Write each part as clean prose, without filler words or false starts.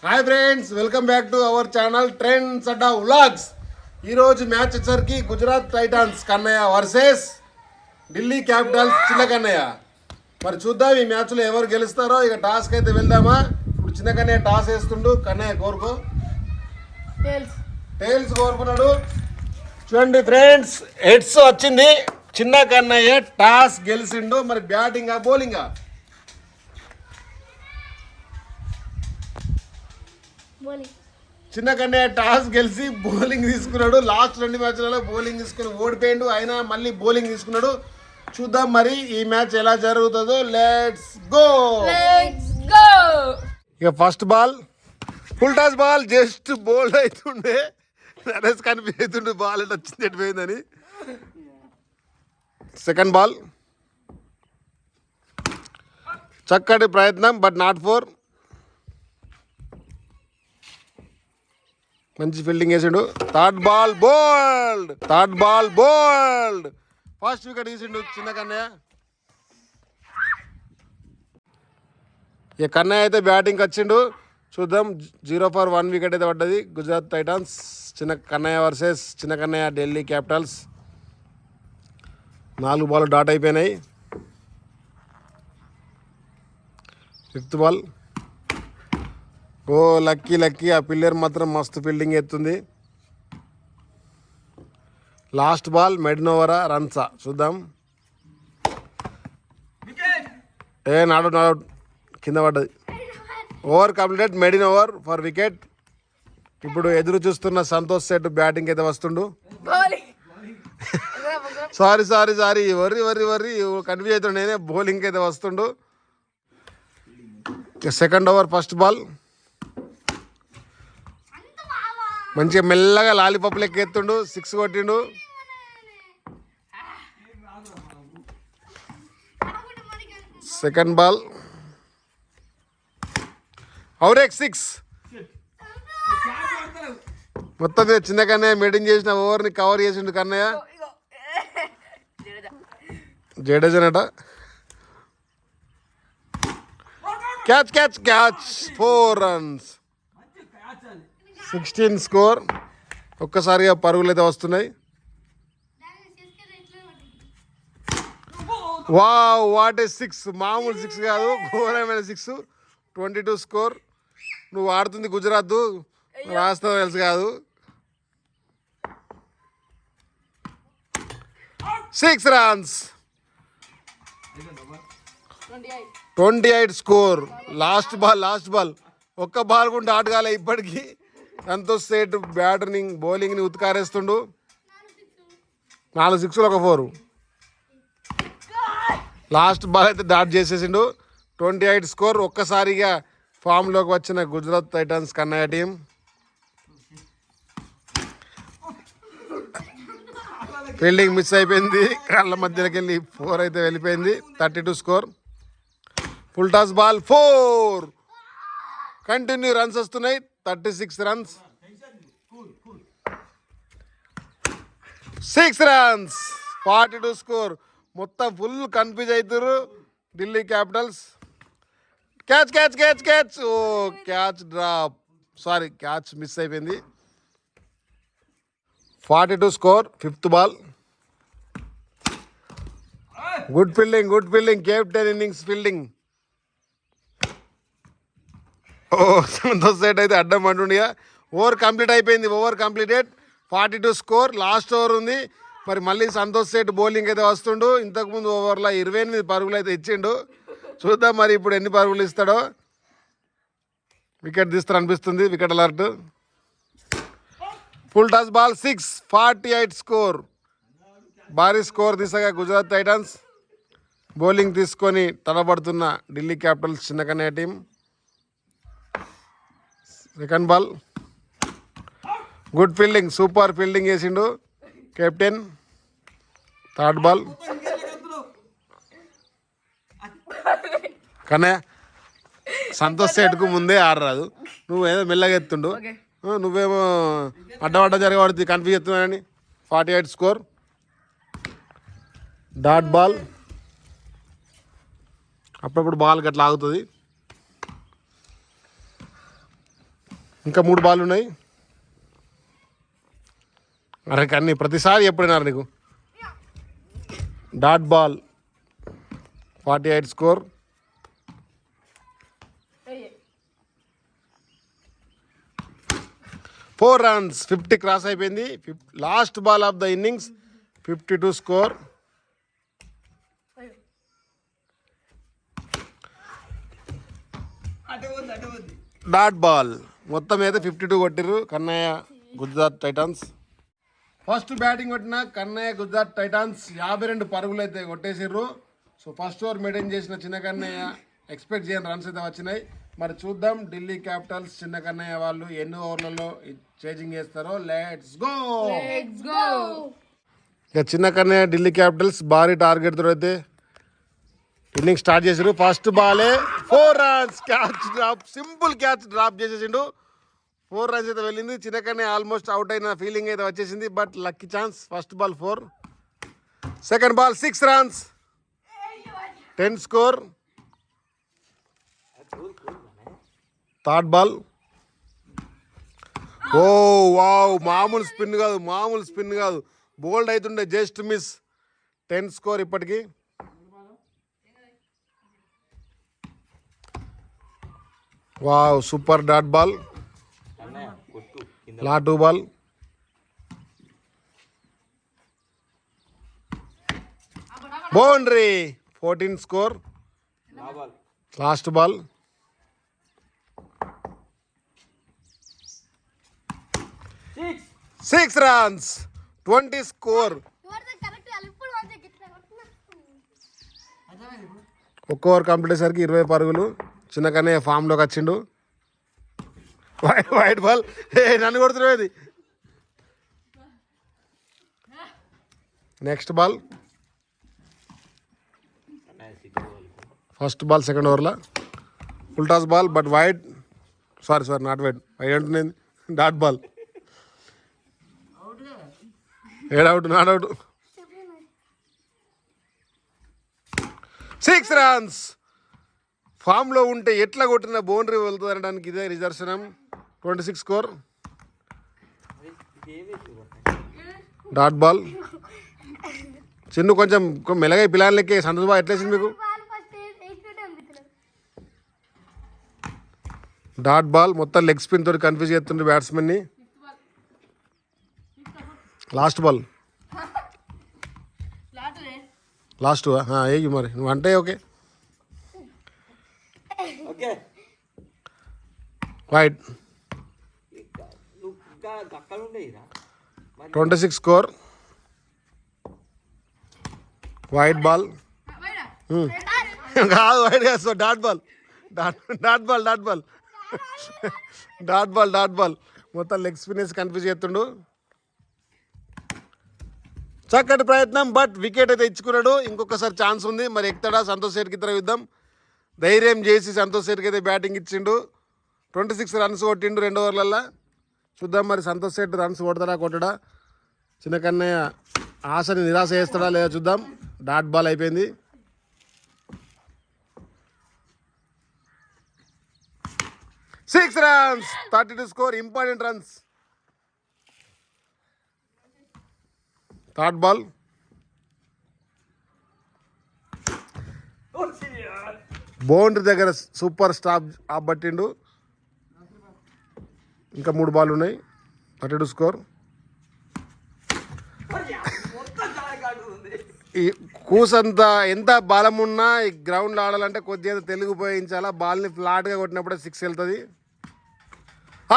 Hi friends, welcome back to our channel trends Adda vlogs. ఈరోజు match వచ్చేసరికి Gujarat Titans Kannayya versus Delhi capitals Chinna Kannayya. మరి చూద్దాం ఈ మ్యాచ్లో ఎవరు గెలుస్తారో. ఇక టాస్క్ అయితే వెళ్దామా. ఇప్పుడు చిన్న కన్నయ్య టాస్ వేస్తుండు. కన్నయ్య కోరుకో. టైల్స్ కోరుకున్నాడు. చూడండి ఫ్రెండ్స్, హెడ్స్ వచ్చింది. చిన్న కన్నయ్య టాస్ గెలిచిండు. మరి బ్యాటింగా బౌలింగా? చిన్న కన్నయ్య టాస్ గెలిచి బౌలింగ్ తీసుకున్నాడు. లాస్ట్ 2 మ్యాచ్లలో బౌలింగ్ తీసుకుని ఓడిపోయిండు. అయినా మళ్ళీ బౌలింగ్ తీసుకున్నాడు. చూద్దాం మరి ఈ మ్యాచ్ ఎలా జరుగుతుందో. Let's go. ఇక first ball full toss ball. Just bowled అవుతుండే. నరేష్ కనిపి అవుతుండే బాల్ ఎట్ వచ్చింది ఎట్టిపోయిందని. సెకండ్ బాల్ చక్కటి ప్రయత్నం, బట్ నాట్ ఫోర్. మంచి ఫీల్డింగ్ వేసిండు. థర్డ్ బాల్ బోల్డ్. ఫస్ట్ వికెట్ తీసిండు చిన్న కన్నయ్య. ఇక కన్నయ్య అయితే బ్యాటింగ్కి వచ్చిండు. చూద్దాం. 0 for 1 వికెట్ అయితే పడ్డది. గుజరాత్ టైటాన్స్ చిన్న Kannayya versus Chinna Kannayya Delhi capitals. 4 ball dot అయిపోయినాయి. Fifth ball. Oh lucky. ఆ పిల్లర్ మాత్రం మస్తు ఫీల్డింగ్ ఎత్తుంది. లాస్ట్ బాల్ మెడినోవరా రన్సా. చూద్దాం. నాట్ కింద పడ్డది. Over completed. Maiden over for wicket. ఇప్పుడు ఎదురు చూస్తున్న సంతోష్ సెట్ బ్యాటింగ్ అయితే వస్తుండు. సారీ వర్రి కన్ఫ్యూజ్ అవుతుండే. నేనే బౌలింగ్ అయితే వస్తుండు. Second over first ball. మంచిగా మెల్లగా లాలీపాప్ లెక్క ఎత్తుండు. 6 కొట్టిండు. Second ball out 6. మొత్తం మీద చిన్న కన్నయ్య మెయింటైన్ చేసిన ఓవర్ని కవర్ చేసిండు. కన్నయ్య జడేజానట. Catch 4 runs. 16 స్కోర్. ఒక్కసారిగా పరుగులు అయితే వస్తున్నాయి. What a 6. మామూలు 6 కాదు, ఘోరమైన 6. 22 స్కోర్. నువ్వు ఆడుతుంది గుజరాత్, రాస్తావు తెలుసు కాదు. 6 runs. 28 స్కోర్. Last ball. ఒక్క బాల్ కూడా ఆటగాలే ఇప్పటికీ. సంతోష్ సేట్ బౌలింగ్ని ఉత్కారేస్తుండు. 4 6 ఒక 4. లాస్ట్ బాల్ అయితే డాట్ చేసేసిండు. 28 స్కోర్. ఒక్కసారిగా ఫామ్లోకి వచ్చిన Gujarat Titans Kannayya team. Fielding miss అయిపోయింది. కాళ్ళ మధ్యలోకి వెళ్ళి 4 అయితే వెళ్ళిపోయింది. 32 score. Full toss ball 4. Continue runs వస్తున్నాయి. 36 runs. 6 runs. 42 స్కోర్. మొత్తం ఫుల్ కన్ఫ్యూజ్ అవుతారు ఢిల్లీ క్యాపిటల్స్. క్యాచ్. ఓ క్యాచ్ డ్రాప్. క్యాచ్ మిస్ అయిపోయింది. 42 score. Fifth ball. Good fielding. Captain innings fielding. Santosh set అయితే అడ్డం అంటుండగా. ఓవర్ కంప్లీట్ అయిపోయింది. Over completed. 42 score. Last over ఉంది. మరి మళ్ళీ సంతోష్ సెట్ బౌలింగ్ అయితే వస్తుండు. ఇంతకుముందు ఓవర్లో 28 పరుగులు అయితే ఇచ్చిండు. చూద్దాం మరి ఇప్పుడు ఎన్ని పరుగులు ఇస్తాడో. వికెట్ తీస్తారు అనిపిస్తుంది. Wicket alert. Full toss ball 6. 48 score. భారీ స్కోర్ తీసగా గుజరాత్ టైటాన్స్. బౌలింగ్ తీసుకొని తలపడుతున్న Delhi capitals Chinna Kannayya team. Second ball. Good fielding. Super fielding వేసిండు captain. Third ball. Kannayya Santosh సేట్కు ముందే ఆడరాదు. నువ్వేదో మెల్లగా ఎత్తుండు. నువ్వేమో అడ్డ జరగబడుతుంది. కన్ఫ్యూజ్ ఎత్తున్నాయని. 48 స్కోర్. Dot ball. అప్పుడప్పుడు బాల్ గట్లా ఆగుతుంది. ఇంకా 3 బాల్ ఉన్నాయి. అరే కన్నీ ప్రతిసారి ఎప్పుడైనా నీకు dot ball 48 score. 4 runs 50 cross అయిపోయింది. Last ball of the innings 52 score. Dot ball మొత్తం అయితే 52 కొట్టిర్రు Kannayya Gujarat titans. First batting కొట్టిన కన్నయ్య గుజరాత్ టైటాన్స్ 52 పరుగులు అయితే కొట్టేసిర్రు. సో ఫస్ట్ ఓవర్ మెయింటైన్ చేసిన చిన్న కన్నయ్య ఎక్స్పెక్ట్ చేయని రన్స్ అయితే వచ్చినాయి. మరి చూద్దాం ఢిల్లీ క్యాపిటల్స్ చిన్న కన్నయ్య వాళ్ళు ఎన్ని ఓవర్లలో చేజింగ్ చేస్తారో. Let's go. ఇక చిన్న కన్నయ్య ఢిల్లీ క్యాపిటల్స్ భారీ టార్గెట్ తో అయితే ఇన్నింగ్ స్టార్ట్ చేసారు. ఫస్ట్ బాలే 4 runs catch drop, simple catch drop చేసేసిండు. 4 runs అయితే వెళ్ళింది. చిన్నకనే ఆల్మోస్ట్ అవుట్ అయిన ఫీలింగ్ అయితే వచ్చేసింది. But lucky chance. First ball 4, second ball 6 runs 10 score. Third ball oh wow, మామూలు స్పిన్ కాదు, బోల్డ్ అవుతుండే, జస్ట్ మిస్. 10 స్కోర్ ఇప్పటికి. Wow super dot ball. లా 2 ball. Boundary 14 score. Last ball 6 runs 20 score. ఒక్క over complete అయ్యేసరికి 20 పరుగులు. చిన్నకనే ఫామ్లోకి వచ్చిండు. వైట్ బాల్, నన్ను కొడుతున్నది. Next ball first ball second ఓవర్లో ఉల్టాస్ ball, but wide, sorry not wide అంటున్నది. Dot ball. ఏడౌట్, నాట్ అవుట్. 6 runs. ఫామ్లో ఉంటే ఎట్లా కొట్టిన బౌండరీ వెళ్తుంది అనడానికి ఇదే నిదర్శనం. 26 స్కోర్. Dot ball. చిన్ను కొంచెం మెల్లగా పిల్లలకి సంతోష్ బాగా ఎట్లేసింది మీకు. డాట్ బాల్ మొత్తం లెగ్ స్పిన్ తోటి కన్ఫ్యూజ్ చేస్తుండే బ్యాట్స్మెన్ని. లాస్ట్ బాల్, లాస్ట్ ఏ మరి నువ్వు అంటే okay. White 26 score. White ball కాదు, వైట్ కాదు, డాట్ బాల్. డాట్ బాల్ మొత్తం లెగ్ స్పిన్నర్స్ కన్ఫ్యూజ్ చేస్తుండు. చక్కటి ప్రయత్నం, బట్ వికెట్ అయితే ఇచ్చుకున్నాడు. ఇంకొకసారి ఛాన్స్ ఉంది. మరి ఎక్కుతాడా సంతోష్ శెట్టికి ఇతర యుద్ధం. ధైర్యం చేసి సంతోష్ శెట్టికి అయితే బ్యాటింగ్ ఇచ్చిండు. 26 runs కొట్టిండు 2 ఓవర్లల్లో. చూద్దాం మరి సంతోష్ శెట్టి రన్స్ కొడతాడా కొట్టడా. చిన్న కన్నయ్య ఆశని నిరాశ చేస్తాడా లేదా చూద్దాం. డాట్ బాల్ అయిపోయింది. Six runs 32 score. Important runs. Third ball boundary దగ్గర సూపర్ స్టాప్ పట్టిండు. ఇంకా 3 బాల్ ఉన్నాయి. 32 స్కోర్. ఈ కూసంత ఎంత బలం ఉన్నా ఈ గ్రౌండ్లో ఆడాలంటే కొద్దిగా తెలుగు పోయించాలా. బాల్ని ఫ్లాట్గా కొట్టినప్పుడే 6 వెళ్తుంది.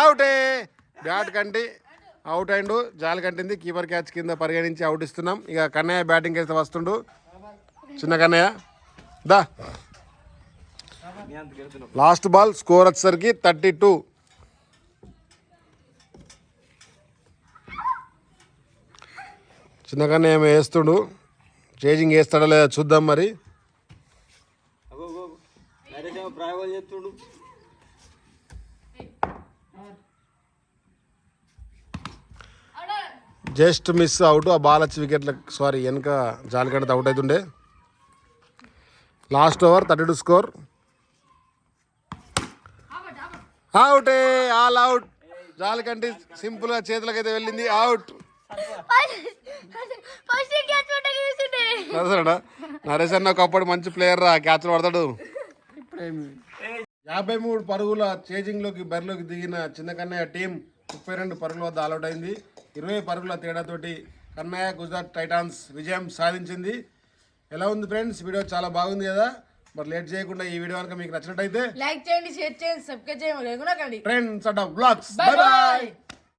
అవుటే. బ్యాట్ కంటి అవుట్ అయిండు. జాలి కంటింది. కీపర్ క్యాచ్ కింద పరిగణించి అవుట్ ఇస్తున్నాం. ఇక కన్నయ్య బ్యాటింగ్ వేస్తే వస్తుండు. చిన్న కన్నయ్య దా. లాస్ట్ బాల్ స్కోర్ వచ్చేసరికి 32. చిన్న కన్నయ్య ఏమో వేస్తుండు. చేజింగ్ వేస్తాడా లేదా చూద్దాం మరి. Just miss out. ఆ బాల్ వచ్చి వికెట్లకు సారీ వెనక జాలికంటే అవుట్ అవుతుండే. Last over 32 score. అవుటే. All out. జాలి కంటి సింపుల్ గా చేతులకైతే వెళ్ళింది అవుట్. నరేష్ అన్న ఒకప్పుడు మంచి ప్లేయర్ రా, క్యాచ్లు పడతాడు. 53 పరుగుల చేజింగ్ లోకి బరిలోకి దిగిన చిన్న కన్నయ్య టీం 32 పరుగుల వద్ద ఆల్అౌట్ అయింది. 20 పరుగుల తేడాతోటి కన్నయ్య గుజరాత్ టైటాన్స్ విజయం సాధించింది. ఎలా ఉంది ఫ్రెండ్స్? వీడియో చాలా బాగుంది కదా. మరి లేట్ చేయకుండా ఈ వీడియో కనుక మీకు నచ్చినట్టయితే లైక్ చేయండి, షేర్ చేయండి, సబ్స్క్రైబ్ చేయండి. Trends Adda vlogs. By by.